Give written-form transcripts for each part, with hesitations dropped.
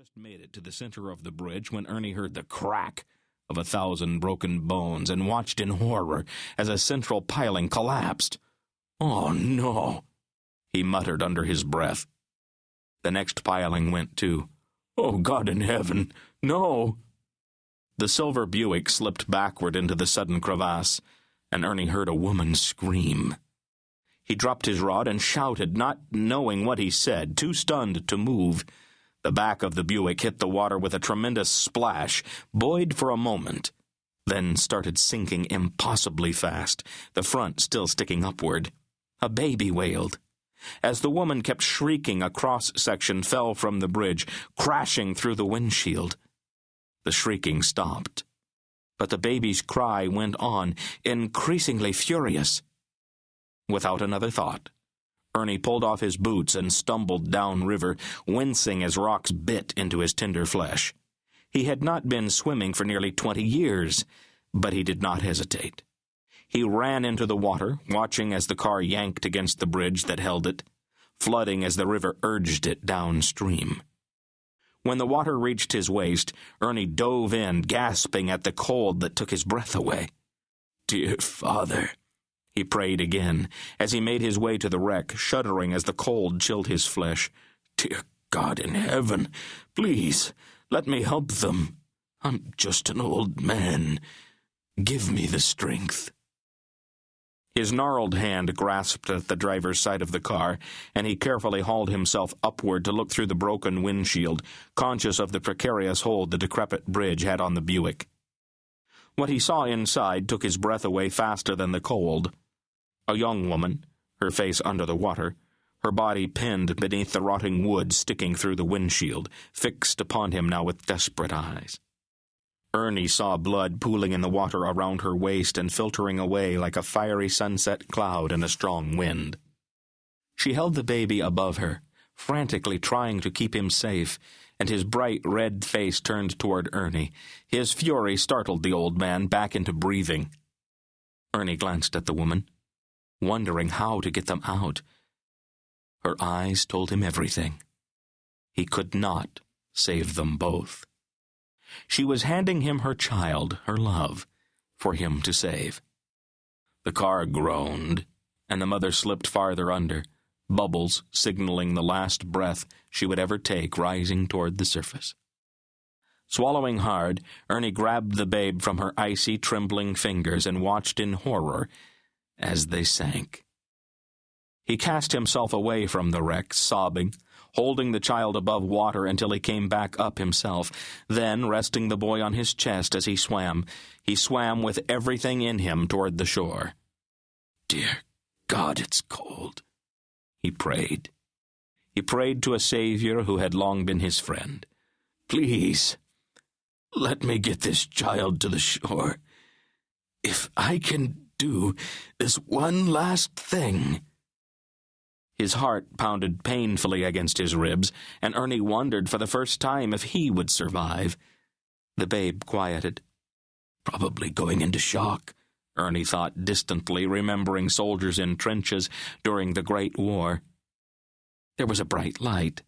just made it to the center of the bridge when Ernie heard the crack of 1,000 broken bones and watched in horror as a central piling collapsed. "Oh, no," he muttered under his breath. The next piling went too. "Oh, God in heaven, no!" The silver Buick slipped backward into the sudden crevasse, and Ernie heard a woman scream. He dropped his rod and shouted, not knowing what he said, too stunned to move. The back of the Buick hit the water with a tremendous splash, buoyed for a moment, then started sinking impossibly fast, the front still sticking upward. A baby wailed. As the woman kept shrieking, a cross-section fell from the bridge, crashing through the windshield. The shrieking stopped, but the baby's cry went on, increasingly furious. Without another thought, Ernie pulled off his boots and stumbled downriver, wincing as rocks bit into his tender flesh. He had not been swimming for nearly 20 years, but he did not hesitate. He ran into the water, watching as the car yanked against the bridge that held it, flooding as the river urged it downstream. When the water reached his waist, Ernie dove in, gasping at the cold that took his breath away. "Dear Father," he prayed again, as he made his way to the wreck, shuddering as the cold chilled his flesh. "Dear God in heaven, please, let me help them. I'm just an old man. Give me the strength." His gnarled hand grasped at the driver's side of the car, and he carefully hauled himself upward to look through the broken windshield, conscious of the precarious hold the decrepit bridge had on the Buick. What he saw inside took his breath away faster than the cold. A young woman, her face under the water, her body pinned beneath the rotting wood sticking through the windshield, fixed upon him now with desperate eyes. Ernie saw blood pooling in the water around her waist and filtering away like a fiery sunset cloud in a strong wind. She held the baby above her, frantically trying to keep him safe, and his bright red face turned toward Ernie. His fury startled the old man back into breathing. Ernie glanced at the woman, wondering how to get them out. Her eyes told him everything. He could not save them both. She was handing him her child, her love, for him to save. The car groaned, and the mother slipped farther under, bubbles signaling the last breath she would ever take rising toward the surface. Swallowing hard, Ernie grabbed the babe from her icy, trembling fingers and watched in horror as they sank. He cast himself away from the wreck, sobbing, holding the child above water until he came back up himself. Then, resting the boy on his chest as he swam with everything in him toward the shore. "Dear God, it's cold," he prayed. He prayed to a Savior who had long been his friend. "Please, let me get this child to the shore. If I can do this one last thing." His heart pounded painfully against his ribs, and Ernie wondered for the first time if he would survive. The babe quieted. Probably going into shock, Ernie thought distantly, remembering soldiers in trenches during the Great War. There was a bright light,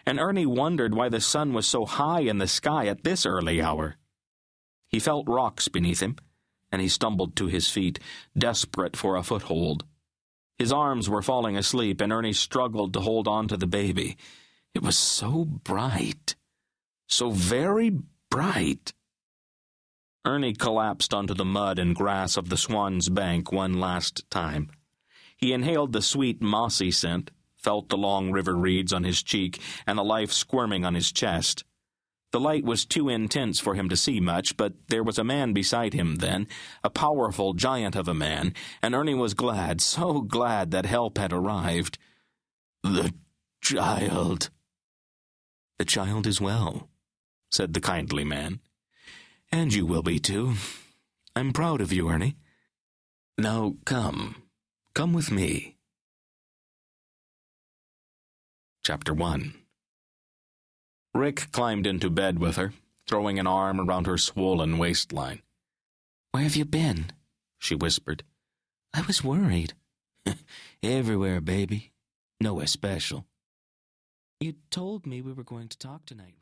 and Ernie wondered why the sun was so high in the sky at this early hour. He felt rocks beneath him, and he stumbled to his feet, desperate for a foothold. His arms were falling asleep, and Ernie struggled to hold on to the baby. It was so bright, so very bright. Ernie collapsed onto the mud and grass of the Swan's Bank one last time. He inhaled the sweet, mossy scent, felt the long river reeds on his cheek and the life squirming on his chest. The light was too intense for him to see much, but there was a man beside him then, a powerful giant of a man, and Ernie was glad, so glad that help had arrived. "The child." "The child is well," said the kindly man. "And you will be too. I'm proud of you, Ernie. Now come with me." Chapter 1. Rick climbed into bed with her, throwing an arm around her swollen waistline. "Where have you been?" she whispered. "I was worried." "Everywhere, baby. Nowhere special." "You told me we were going to talk tonight, Rick."